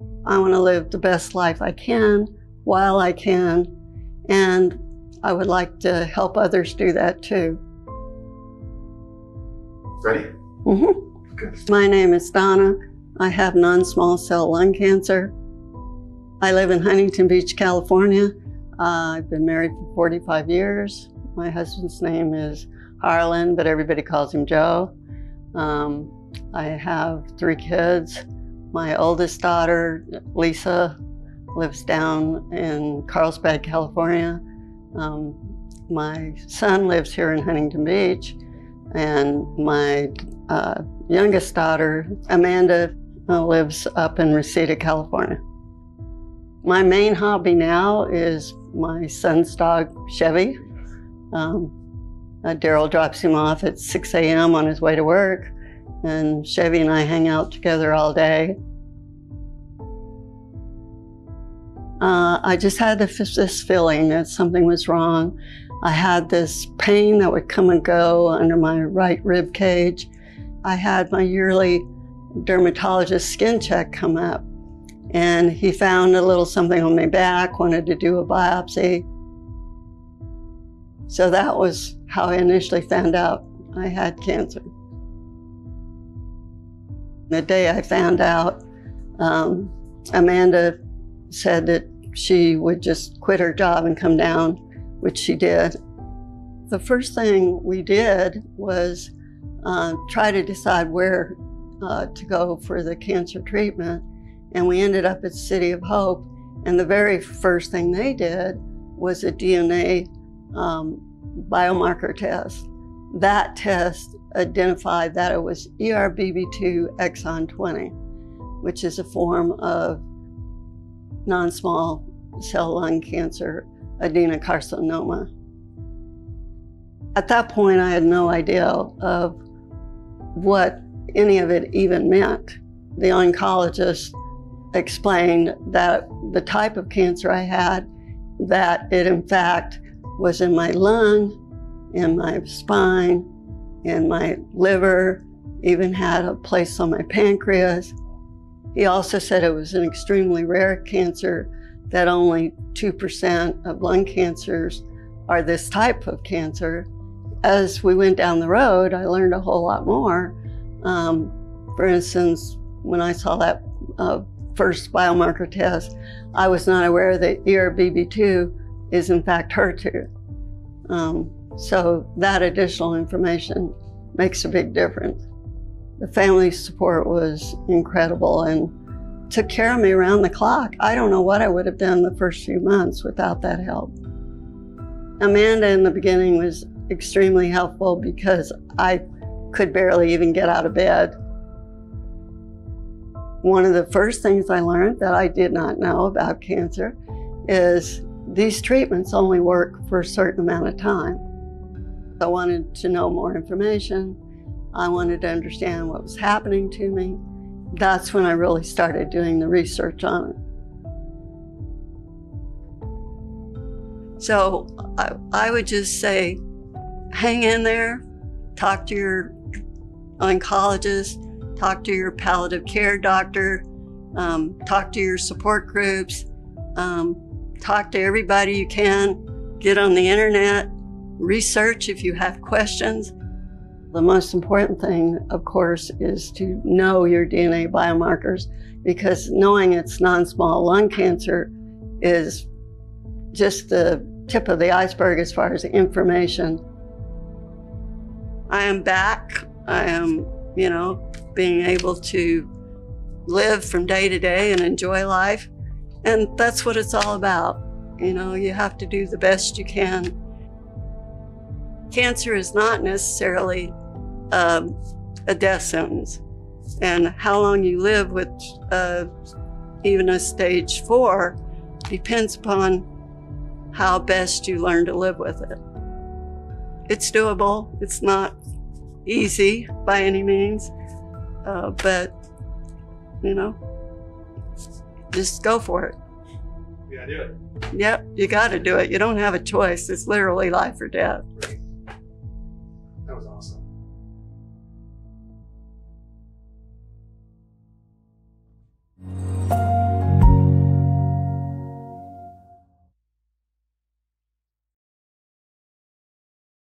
I want to live the best life I can while I can, and I would like to help others do that too. Ready? Mm-hmm. Good. My name is Donna. I have non-small cell lung cancer. I live in Huntington Beach, California. I've been married for 45 years. My husband's name is Harlan, but everybody calls him Joe. I have 3 kids. My oldest daughter, Lisa, lives down in Carlsbad, California. My son lives here in Huntington Beach, and my youngest daughter, Amanda, lives up in Reseda, California. My main hobby now is my son's dog, Chevy. Daryl drops him off at 6 a.m. on his way to work, and Chevy and I hang out together all day. I just had this feeling that something was wrong. I had this pain that would come and go under my right rib cage. I had my yearly dermatologist skin check come up, and he found a little something on my back, wanted to do a biopsy. So that was how I initially found out I had cancer. The day I found out, Amanda said that she would just quit her job and come down, which she did. The first thing we did was try to decide where to go for the cancer treatment, and we ended up at City of Hope, and the very first thing they did was a DNA biomarker test. That test identified that it was ERBB2 exon 20, which is a form of non-small cell lung cancer, adenocarcinoma. At that point, I had no idea of what any of it even meant. The oncologist explained that the type of cancer I had, that it in fact was in my lung, in my spine, in my liver, even had a place on my pancreas. He also said it was an extremely rare cancer, that only 2% of lung cancers are this type of cancer. As we went down the road, I learned a whole lot more. For instance, when I saw that first biomarker test, I was not aware that ERBB2 is in fact HER2. So that additional information makes a big difference. The family support was incredible and took care of me around the clock. I don't know what I would have done the first few months without that help. Amanda in the beginning was extremely helpful because I could barely even get out of bed. One of the first things I learned that I did not know about cancer is these treatments only work for a certain amount of time. I wanted to know more information. I wanted to understand what was happening to me. That's when I really started doing the research on it. So I would just say, hang in there, talk to your oncologist, talk to your palliative care doctor, talk to your support groups, talk to everybody you can, get on the internet, research if you have questions. The most important thing, of course, is to know your DNA biomarkers, because knowing it's non-small lung cancer is just the tip of the iceberg as far as information. I am back. I am, being able to live from day to day and enjoy life. And that's what it's all about. You have to do the best you can. Cancer is not necessarily a death sentence. And how long you live with even a stage 4 depends upon how best you learn to live with it. It's doable. It's not easy by any means, but just go for it. You gotta do it. Yep, you gotta do it. You don't have a choice. It's literally life or death. Great. That was awesome.